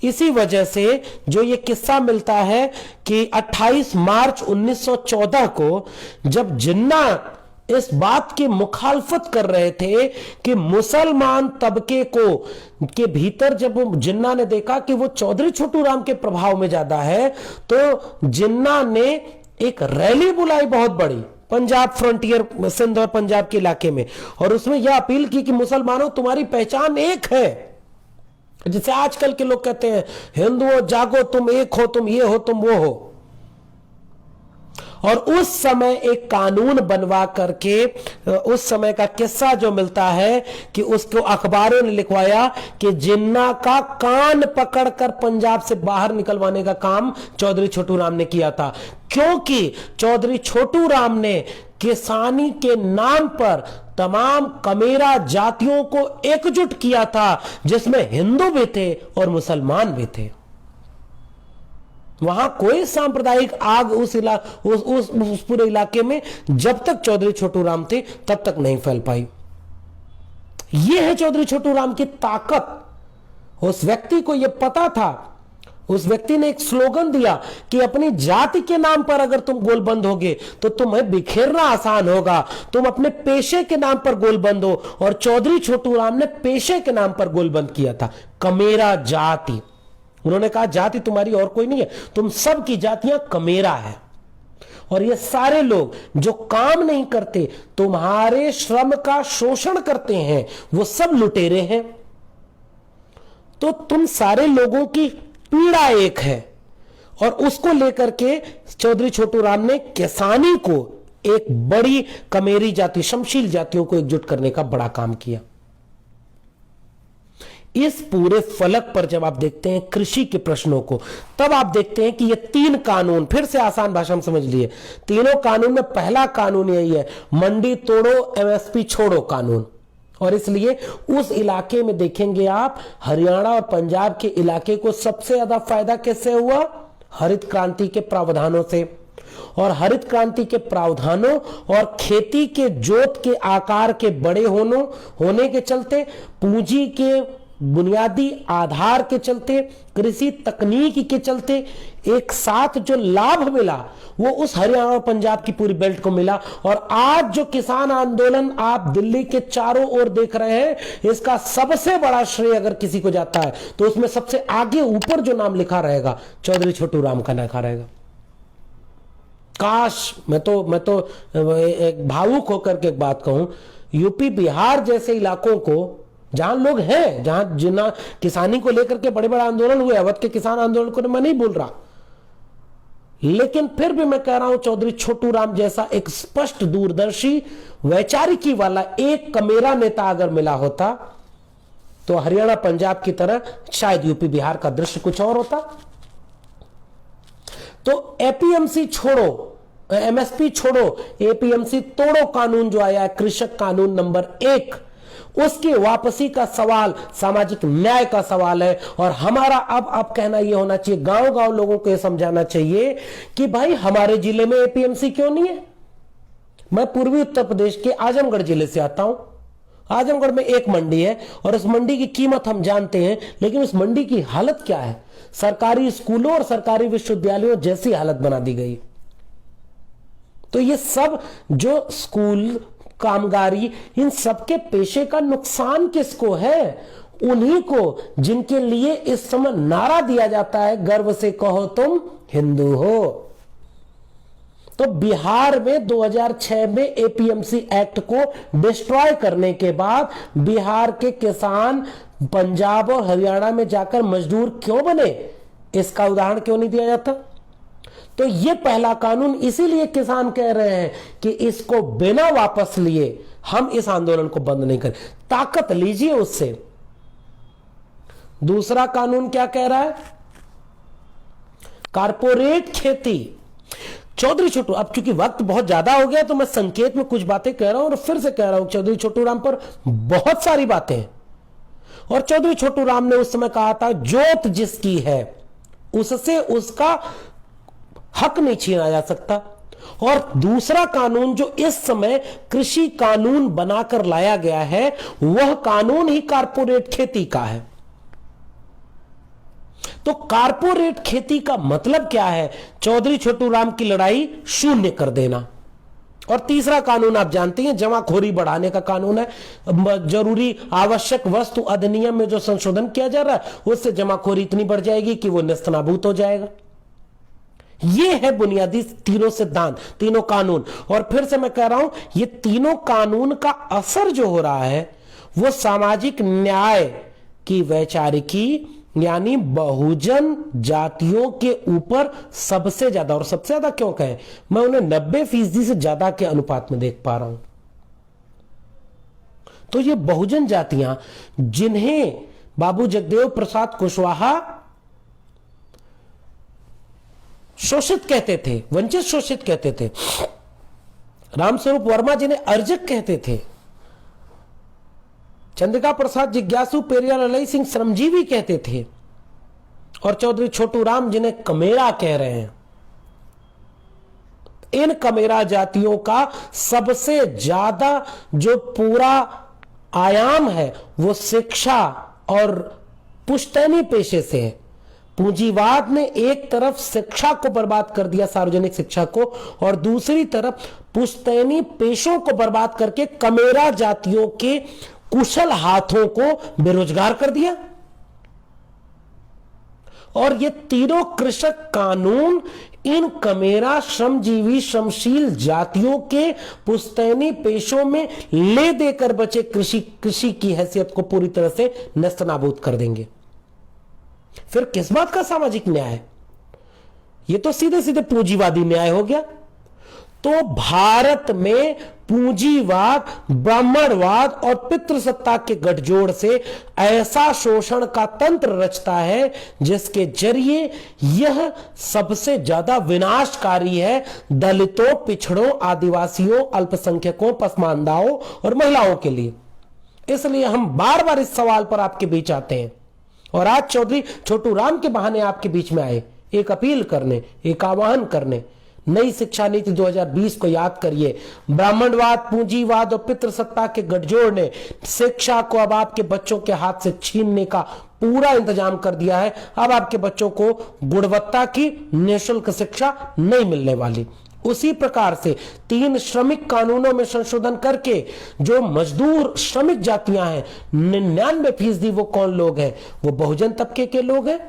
इसी वजह से जो ये किस्सा मिलता है कि 28 मार्च 1914 को जब जिन्ना इस बात की मुखालफत कर रहे थे कि मुसलमान तबके को के भीतर जब जिन्ना ने देखा कि वो चौधरी छोटू राम के प्रभाव में ज्यादा है, तो जिन्ना ने एक रैली बुलाई बहुत बड़ी पंजाब फ्रंटियर, सिंध और पंजाब के इलाके में, और उसमें यह अपील की कि मुसलमानों तुम्हारी पहचान एक है। जैसे आजकल के लोग कहते हैं हिंदुओं जागो, तुम एक हो, तुम ये हो, तुम वो हो। और उस समय एक कानून बनवा करके, उस समय का किस्सा जो मिलता है कि उसको अखबारों ने लिखवाया कि जिन्ना का कान पकड़कर पंजाब से बाहर निकलवाने का काम चौधरी छोटू राम ने किया था, क्योंकि चौधरी छोटू राम ने किसानी के नाम पर तमाम कमेरा जातियों को एकजुट किया था, जिसमें हिंदू भी थे और मुसलमान भी थे। वहां कोई सांप्रदायिक आग उस पूरे इलाके में जब तक चौधरी छोटू राम थे तब तक नहीं फैल पाई। यह है चौधरी छोटू राम की ताकत। उस व्यक्ति को यह पता था, उस व्यक्ति ने एक स्लोगन दिया कि अपनी जाति के नाम पर अगर तुम गोलबंद होगे तो तुम्हें बिखेरना आसान होगा, तुम अपने पेशे के नाम पर गोलबंद हो। और चौधरी छोटू राम ने पेशे के नाम पर गोलबंद किया था, कमेरा जाति। उन्होंने कहा जाति तुम्हारी और कोई नहीं है, तुम सब की जातियां कमेरा है, और ये सारे लोग जो काम नहीं करते, तुम्हारे श्रम का शोषण करते हैं, वो सब लुटेरे हैं। तो तुम सारे लोगों की पीड़ा एक है, और उसको लेकर के चौधरी छोटू राम ने किसानी को एक बड़ी कमेरी जाति, शमशील जातियों को एकजुट करने का बड़ा काम किया। इस पूरे फलक पर जब आप देखते हैं कृषि के प्रश्नों को, तब आप देखते हैं कि ये तीन कानून, फिर से आसान भाषा में समझ लिए, तीनों कानून में पहला कानून यही है, मंडी तोड़ो एमएसपी छोड़ो कानून। और इसलिए उस इलाके में देखेंगे आप, हरियाणा और पंजाब के इलाके को सबसे ज्यादा फायदा कैसे हुआ? हरित क्रांति के प्रावधानों से। और हरित क्रांति के प्रावधानों और खेती के जोत के आकार के बड़े होने के चलते, पूंजी के बुनियादी आधार के चलते, कृषि तकनीक के चलते एक साथ जो लाभ मिला वो उस हरियाणा और पंजाब की पूरी बेल्ट को मिला। और आज जो किसान आंदोलन आप दिल्ली के चारों ओर देख रहे हैं, इसका सबसे बड़ा श्रेय अगर किसी को जाता है तो उसमें सबसे आगे ऊपर जो नाम लिखा रहेगा चौधरी छोटू राम का लिखा रहेगा। काश, मैं तो एक भावुक होकर के एक बात कहूं, यूपी बिहार जैसे इलाकों को जहां लोग हैं, जहां जिन्ना किसानी को लेकर के बड़े बड़े आंदोलन हुए, अवध के किसान आंदोलन को मैं नहीं बोल रहा, लेकिन फिर भी मैं कह रहा हूं चौधरी छोटू राम जैसा एक स्पष्ट दूरदर्शी वैचारिकी वाला एक कमेरा नेता अगर मिला होता तो हरियाणा पंजाब की तरह शायद यूपी बिहार का दृश्य कुछ और होता। तो एपीएमसी छोड़ो, एमएसपी छोड़ो, एपीएमसी तोड़ो कानून जो आया है, कृषक कानून नंबर 1, उसकी वापसी का सवाल सामाजिक न्याय का सवाल है। और हमारा अब कहना यह होना चाहिए, गांव गांव लोगों को यह समझाना चाहिए कि भाई हमारे जिले में एपीएमसी क्यों नहीं है। मैं पूर्वी उत्तर प्रदेश के आजमगढ़ जिले से आता हूं। आजमगढ़ में एक मंडी है और उस मंडी की कीमत हम जानते हैं, लेकिन उस मंडी की हालत क्या है? सरकारी स्कूलों और सरकारी विश्वविद्यालयों जैसी हालत बना दी गई। तो ये सब जो स्कूल, कामगारी, इन सबके पेशे का नुकसान किसको है? उन्हीं को जिनके लिए इस समय नारा दिया जाता है, गर्व से कहो तुम हिंदू हो। तो बिहार में 2006 में एपीएमसी एक्ट को डिस्ट्रॉय करने के बाद बिहार के किसान पंजाब और हरियाणा में जाकर मजदूर क्यों बने, इसका उदाहरण क्यों नहीं दिया जाता? तो ये पहला कानून इसीलिए किसान कह रहे हैं कि इसको बिना वापस लिए हम इस आंदोलन को बंद नहीं करें। ताकत लीजिए उससे। दूसरा कानून क्या कह रहा है? कारपोरेट खेती। चौधरी छोटू, अब चूंकि वक्त बहुत ज्यादा हो गया तो मैं संकेत में कुछ बातें कह रहा हूं और फिर से कह रहा हूं, चौधरी छोटू राम पर बहुत सारी बातें हैं। और चौधरी छोटू राम ने उस समय कहा था, जोत जिसकी है उससे उसका हक नहीं छीना जा सकता। और दूसरा कानून जो इस समय कृषि कानून बनाकर लाया गया है, वह कानून ही कारपोरेट खेती का है। तो कारपोरेट खेती का मतलब क्या है? चौधरी छोटू राम की लड़ाई शून्य कर देना। और तीसरा कानून आप जानते हैं, जमाखोरी बढ़ाने का कानून है। जरूरी आवश्यक वस्तु अधिनियम में जो संशोधन किया जा रहा है, उससे जमाखोरी इतनी बढ़ जाएगी कि वो नेस्तनाबूत हो जाएगा। ये है बुनियादी तीनों सिद्धांत, तीनों कानून। और फिर से मैं कह रहा हूं, ये तीनों कानून का असर जो हो रहा है वो सामाजिक न्याय की वैचारिकी यानी बहुजन जातियों के ऊपर सबसे ज्यादा, और सबसे ज्यादा क्यों कहें, मैं उन्हें 90% से ज्यादा के अनुपात में देख पा रहा हूं। तो ये बहुजन जातियां जिन्हें बाबू जगदेव प्रसाद कुशवाहा शोषित कहते थे, वंचित शोषित कहते थे, रामस्वरूप वर्मा जिन्हें अर्जक कहते थे, चंद्रिका प्रसाद जिज्ञासु पेरियार ललई सिंह श्रमजीवी कहते थे, और चौधरी छोटू राम जिन्हें कमेरा कह रहे हैं, इन कमेरा जातियों का सबसे ज्यादा जो पूरा आयाम है वो शिक्षा और पुश्तैनी पेशे से है। पूंजीवाद ने एक तरफ शिक्षा को बर्बाद कर दिया, सार्वजनिक शिक्षा को, और दूसरी तरफ पुश्तैनी पेशों को बर्बाद करके कमेरा जातियों के कुशल हाथों को बेरोजगार कर दिया। और ये तीनों कृषक कानून इन कमेरा श्रमजीवी श्रमशील जातियों के पुश्तैनी पेशों में ले देकर बचे कृषि की हैसियत को पूरी तरह से नेस्तनाबूद कर देंगे। फिर किस बात का सामाजिक न्याय? ये तो सीधे सीधे पूंजीवादी न्याय हो गया। तो भारत में पूंजीवाद, ब्राह्मणवाद और पितृसत्ता के गठजोड़ से ऐसा शोषण का तंत्र रचता है जिसके जरिए यह सबसे ज्यादा विनाशकारी है दलितों, पिछड़ों, आदिवासियों, अल्पसंख्यकों, पसमानदाओं और महिलाओं के लिए। इसलिए हम बार बार इस सवाल पर आपके बीच आते हैं, और आज चौधरी छोटू राम के बहाने आपके बीच में आए, एक अपील करने, एक आह्वान करने। नई शिक्षा नीति 2020 को याद करिए। ब्राह्मणवाद, पूंजीवाद और पितृसत्ता के गठजोड़ ने शिक्षा को अब आपके बच्चों के हाथ से छीनने का पूरा इंतजाम कर दिया है। अब आपके बच्चों को गुणवत्ता की निःशुल्क शिक्षा नहीं मिलने वाली। उसी प्रकार से 3 श्रमिक कानूनों में संशोधन करके जो मजदूर श्रमिक जातियां हैं, 99% वो कौन लोग हैं? वो बहुजन तबके के लोग हैं।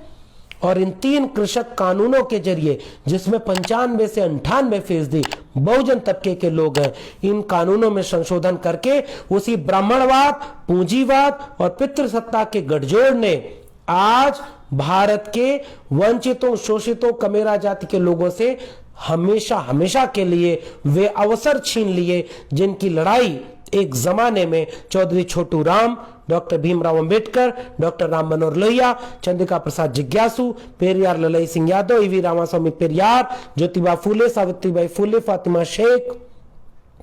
और इन 3 कृषक कानूनों के जरिए, जिसमें 95 से 98% बहुजन तबके के लोग हैं, इन कानूनों में संशोधन करके उसी ब्राह्मणवाद, पूंजीवाद और पितृसत्ता के गठजोड़ ने आज भारत के वंचितों, शोषितों, कमेरा जाति के लोगों से हमेशा हमेशा के लिए वे अवसर छीन लिए जिनकी लड़ाई एक जमाने में चौधरी छोटू राम, डॉक्टर भीमराव अंबेडकर, डॉक्टर राम मनोहर लोहिया, चंद्रिका प्रसाद जिज्ञासु, पेरियार ललई सिंह यादव, ईवी रामास्वामी पेरियार, ज्योतिबा फूले, सावित्रीबाई फूले, फातिमा शेख,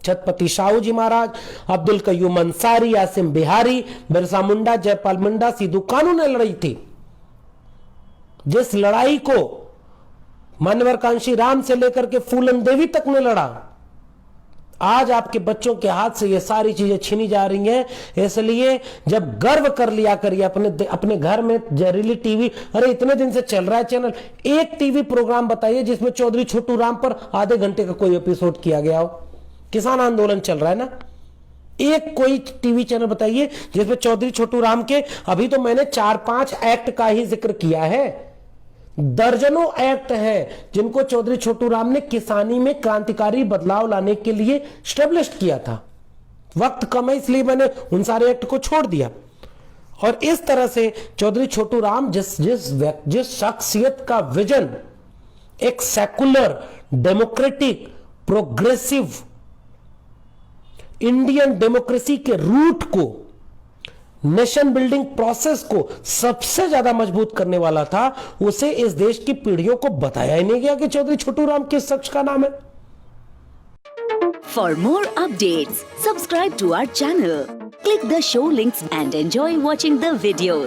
छत्रपति शाहू जी महाराज, अब्दुल कयूम अंसारी, आसिम बिहारी, बिरसा मुंडा, जयपाल मुंडा, सिद्धू कानू ने लड़ाई थी। जिस लड़ाई को मान्यवर कांशी राम से लेकर के फूलन देवी तक ने लड़ा, आज आपके बच्चों के हाथ से ये सारी चीजें छीनी जा रही हैं। इसलिए जब गर्व कर लिया करिए अपने घर में जहरीली टीवी, अरे इतने दिन से चल रहा है चैनल, एक टीवी प्रोग्राम बताइए जिसमें चौधरी छोटू राम पर आधे घंटे का कोई एपिसोड किया गया हो। किसान आंदोलन चल रहा है ना, एक कोई टीवी चैनल बताइए जिसमें चौधरी छोटू राम के, अभी तो मैंने 4-5 एक्ट का ही जिक्र किया है, दर्जनों एक्ट हैं जिनको चौधरी छोटू राम ने किसानी में क्रांतिकारी बदलाव लाने के लिए स्टैब्लिश किया था। वक्त कम है इसलिए मैंने उन सारे एक्ट को छोड़ दिया। और इस तरह से चौधरी छोटू राम जिस शख्सियत का विजन एक secular, democratic, progressive Indian democracy के रूट को, नेशन बिल्डिंग प्रोसेस को सबसे ज्यादा मजबूत करने वाला था, उसे इस देश की पीढ़ियों को बताया ही नहीं गया कि चौधरी छोटू राम किस शख्स का नाम है। For more updates, subscribe to our channel, click the show links and enjoy watching the video.